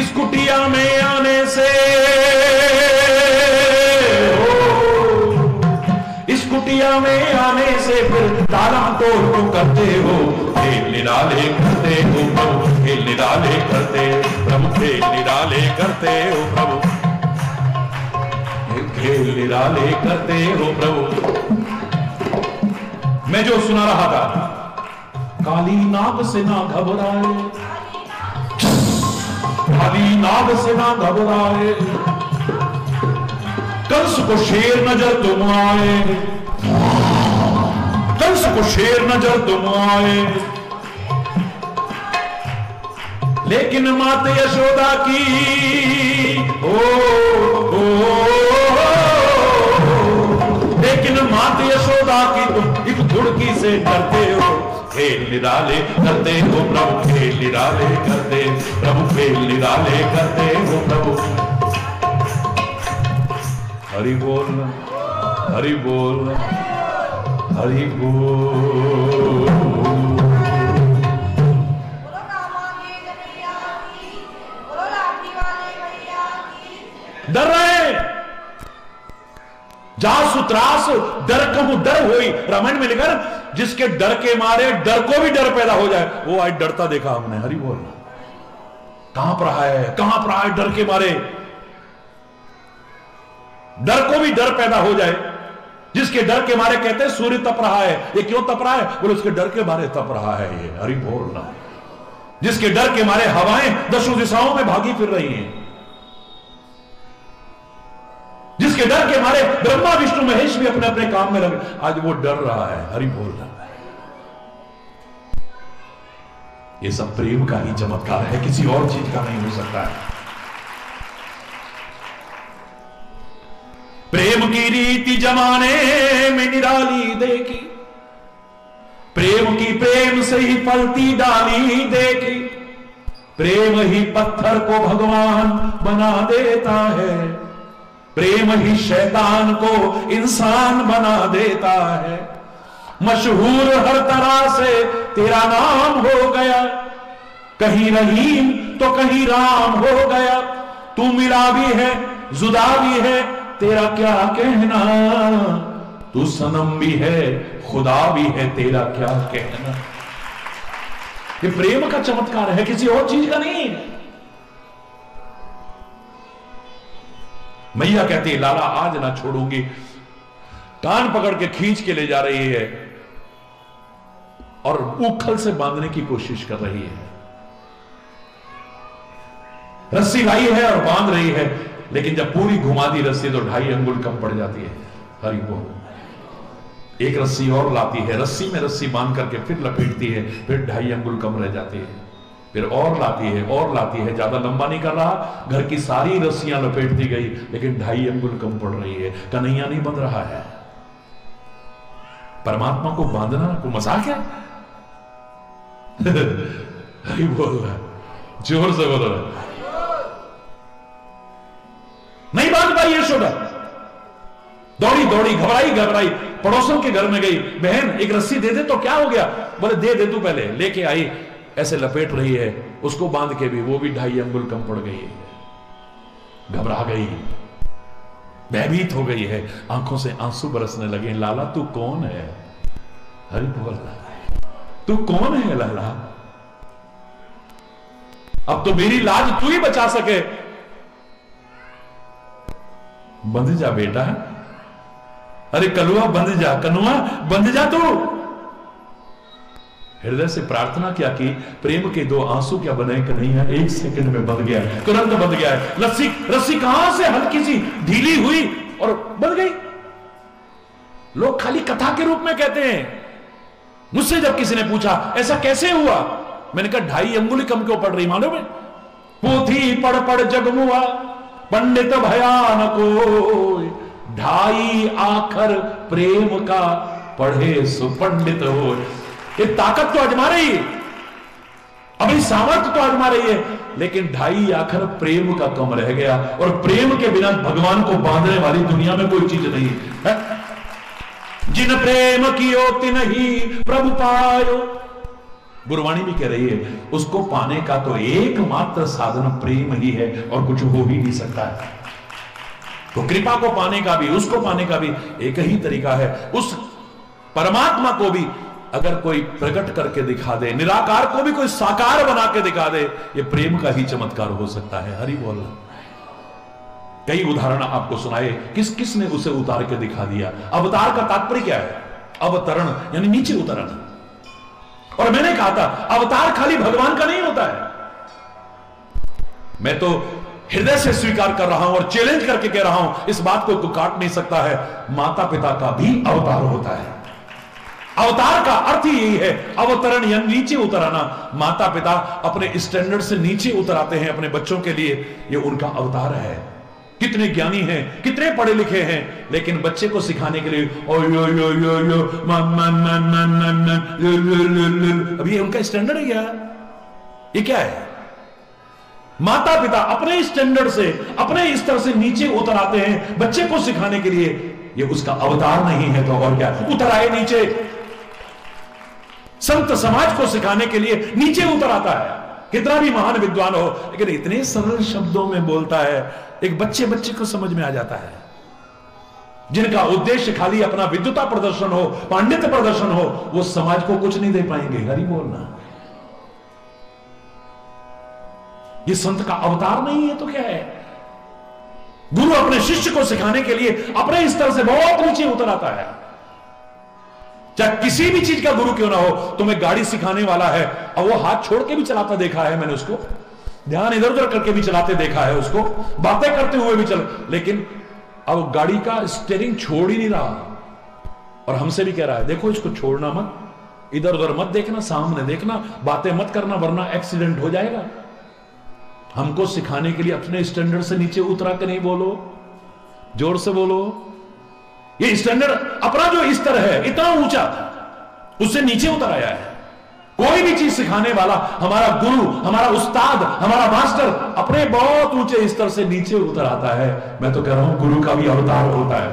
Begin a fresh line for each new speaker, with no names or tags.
इस कुटिया में आने से, इस कुटिया में आने से फिर ताला तोड़ को करते हो, खेल निराले करते हो प्रभु, खेल निराले करते प्रभु, खेल निराले करते हो प्रभु, खेल निराले करते हो प्रभु। मैं जो सुना रहा था, काली नाग से ना घबराए, काली नाग से ना घबराए, कंस को शेर नजर तुम आए, कंस को शेर नजर तुम आए, लेकिन माते यशोदा की लेकिन माते यशोदा की तुम एक धुड़की से डरते हो, खेल निराले करते हो प्रभु, खेल निराले करते प्रभु, खेल निराले करते हो प्रभु। हरि बोल, हरि बोल, हरि बोल। डर रहे जासु त्रास डर कहूं डर होई, रामायण में लिखा ना, जिसके डर के मारे डर को भी डर पैदा हो जाए, वो आज डरता देखा हमने। हरि बोल। कांप रहा है, कांप रहा है डर के मारे, डर को भी डर पैदा हो जाए। जिसके डर के मारे कहते हैं सूर्य तप रहा है, ये क्यों तप रहा है? बोले उसके डर के मारे तप रहा है ये। हरि बोल ना। जिसके डर के मारे हवाएं दसों दिशाओं में भागी फिर रही हैं, जिसके डर के मारे ब्रह्मा विष्णु महेश भी अपने अपने काम में लगे, आज वो डर रहा है। हरि बोल रहा है। ये सब प्रेम का ही चमत्कार है, किसी और चीज का नहीं हो सकता है। प्रेम की रीति जमाने में निराली देखी, प्रेम की प्रेम से ही फलती डाली देखी, प्रेम ही पत्थर को भगवान बना देता है, प्रेम ही शैतान को इंसान बना देता है। मशहूर हर तरह से तेरा नाम हो गया, कहीं रहीम तो कहीं राम हो गया, तू मिला भी है जुदा भी है, तेरा क्या कहना, तू सनम भी है खुदा भी है, तेरा क्या कहना। ये प्रेम का चमत्कार है, किसी और चीज का नहीं। मैया कहती है लाला आज ना छोड़ूंगी, कान पकड़ के खींच के ले जा रही है और उखल से बांधने की कोशिश कर रही है। रस्सी लाई है और बांध रही है, लेकिन जब पूरी घुमा दी रस्सी तो 2.5 अंगुल कम पड़ जाती है। हरि बोल। एक रस्सी और लाती है, रस्सी में रस्सी बांध करके फिर लपेटती है, फिर 2.5 अंगुल कम रह जाती है, फिर और लाती है और लाती है। ज्यादा लंबा नहीं कर रहा, घर की सारी रस्सियां लपेटती गई, लेकिन 2.5 अंगुल कम पड़ रही है। कन्हैया नहीं बंध रहा है। परमात्मा को बांधना कोई मजाक है? हरि बोल रहा, जोर से बोल रहा। नहीं बांध पाई यशोदा, दौड़ी दौड़ी घबराई घबराई पड़ोसन के घर में गई, बहन एक रस्सी दे दे तो क्या हो गया? बोले दे दे तू पहले। लेके आई, ऐसे लपेट रही है, उसको बांध के भी वो भी 2.5 अंगुल कम पड़ गई है। घबरा गई, भयभीत हो गई है, आंखों से आंसू बरसने लगे। लाला तू कौन है? हरि बोल, तू कौन है लाला? अब तो मेरी लाज तू ही बचा सके। बंध जा बेटा, अरे कलुआ बंध जा, कनुआ बंध जा तू। हृदय से प्रार्थना क्या की, प्रेम के 2 आंसू क्या बने कन्हैया, 1 सेकंड में बंध गया, तुरंत बंध गया। रस्सी कहां से हल्की सी ढीली हुई और बंध गई। लोग खाली कथा के रूप में कहते हैं। मुझसे जब किसी ने पूछा ऐसा कैसे हुआ, मैंने कहा 2.5 अंगुली कम क्यों पड़ रही मालूम है? पोथी पढ़ पढ़ जगमुआ पंडित भयान को, 2.5 आखर प्रेम का पढ़े सुपंडित हो। ये ताकत तो आजमा रही है, अभी सामर्थ्य तो आजमा रही है, लेकिन 2.5 आखर प्रेम का कम रह गया। और प्रेम के बिना भगवान को बांधने वाली दुनिया में कोई चीज नहीं है। जिन प्रेम कियो तिन ही प्रभु पायो, गुरुवाणी भी कह रही है, उसको पाने का तो एकमात्र साधन प्रेम ही है और कुछ हो ही नहीं सकता है। तो कृपा को पाने का भी, उसको पाने का भी एक ही तरीका है। उस परमात्मा को भी अगर कोई प्रकट करके दिखा दे, निराकार को भी कोई साकार बना के दिखा दे, ये प्रेम का ही चमत्कार हो सकता है। हरि बोल। कई उदाहरण आपको सुनाए, किस किस ने उसे उतार के दिखा दिया। अवतार का तात्पर्य क्या है? अवतरण यानी नीचे उतरना। और मैंने कहा था अवतार खाली भगवान का नहीं होता है। मैं तो हृदय से स्वीकार कर रहा हूं और चैलेंज करके कह रहा हूं, इस बात को काट नहीं सकता है, माता पिता का भी अवतार होता है। अवतार का अर्थ ही यही है, अवतरण यानी नीचे उतराना। माता पिता अपने स्टैंडर्ड से नीचे उतराते हैं अपने बच्चों के लिए, ये उनका अवतार है। कितने ज्ञानी हैं, कितने पढ़े लिखे हैं, लेकिन बच्चे को सिखाने के लिए अब ये उनका स्टैंडर्ड है क्या? ये क्या है? माता पिता अपने स्टैंडर्ड से, अपने स्तर से नीचे उतर आते हैं बच्चे को सिखाने के लिए, ये उसका अवतार नहीं है तो और क्या? उतर आए नीचे। संत समाज को सिखाने के लिए नीचे उतर आता है। कितना भी महान विद्वान हो, लेकिन इतने सरल शब्दों में बोलता है, एक बच्चे को समझ में आ जाता है। जिनका उद्देश्य खाली अपना विद्वता प्रदर्शन हो, पांडित्य प्रदर्शन हो, वो समाज को कुछ नहीं दे पाएंगे। हरि बोलना। ये संत का अवतार नहीं है तो क्या है? गुरु अपने शिष्य को सिखाने के लिए अपने स्तर से बहुत नीचे उतर आता है। चाहे किसी भी चीज का गुरु क्यों ना हो, तुम्हें गाड़ी सिखाने वाला है और वो हाथ छोड़ के भी चलाता देखा है मैंने उसको, ध्यान इधर उधर करके भी चलाते देखा है उसको, बातें करते हुए भी चल, लेकिन अब गाड़ी का स्टीयरिंग छोड़ ही नहीं रहा और हमसे भी कह रहा है देखो इसको छोड़ना मत, इधर उधर मत देखना, सामने देखना, बातें मत करना वरना एक्सीडेंट हो जाएगा। हमको सिखाने के लिए अपने स्टैंडर्ड से नीचे उतरा के नहीं बोलो, जोर से बोलो। ये स्टैंडर्ड अपना जो स्तर है इतना ऊंचा, उससे नीचे उतर आया है। कोई भी चीज सिखाने वाला, हमारा गुरु, हमारा उस्ताद, हमारा मास्टर अपने बहुत ऊंचे स्तर से नीचे उतर आता है। मैं तो कह रहा हूं गुरु का भी अवतार होता है।